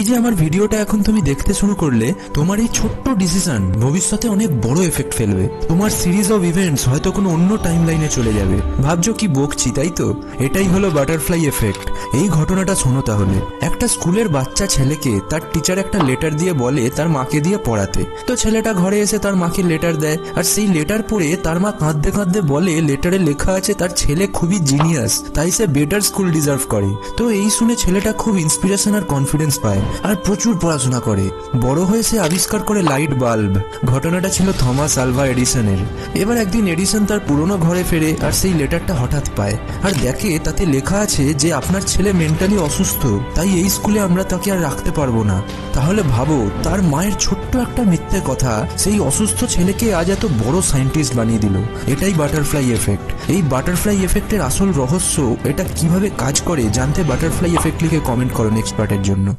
যে আমার ভিডিওটা এখন তুমি দেখতে শুরু করলে, তোমার এই ছোট্ট ডিসিশন ভবিষ্যতে অনেক বড় এফেক্ট ফেলবে। তোমার সিরিজ অফ ইভেন্টস হয়তো কোনো অন্য টাইম লাইনে চলে যাবে। ভাবছো কি বকছি, তাই তো? এটাই হলো বাটারফ্লাই এফেক্ট। এই ঘটনাটা শোনো তাহলে। একটা স্কুলের বাচ্চা ছেলেকে তার টিচার একটা লেটার দিয়ে বলে তার মাকে দিয়ে পড়াতে। তো ছেলেটা ঘরে এসে তার মাকে লেটার দেয়, আর সেই লেটার পড়ে তার মা কাঁদতে কাঁদতে বলে লেটারে লেখা আছে তার ছেলে খুবই জিনিয়াস, তাই সে বেটার স্কুল ডিজার্ভ করে। তো এই শুনে ছেলেটা খুব ইন্সপিরেশন আর কনফিডেন্স পায় আর প্রচুর পড়াশোনা করে। বড় হয়ে সে আবিষ্কার করে লাইট বাল্ব। ঘটনাটা ছিল থমাস আলভা এডিসনের। এবার একদিন এডিসন তার পুরনো ঘরে ফেরে আর সেই লেটারটা হঠাৎ পায় আর দেখে তাতে লেখা আছে যে আপনার ছেলে মেন্টালি অসুস্থ, তাই এই স্কুলে আমরা তাকে আর রাখতে পারবো না। তাহলে ভাবো, তার মায়ের ছোট্ট একটা মিথ্যে কথা সেই অসুস্থ ছেলেকে আজ এত বড় সায়েন্টিস্ট বানিয়ে দিল। এটাই বাটারফ্লাই এফেক্ট। এই বাটারফ্লাই এফেক্টের আসল রহস্য, এটা কিভাবে কাজ করে জানতে বাটারফ্লাই এফেক্ট লিখে কমেন্ট করো নেক্সট পার্টের জন্য।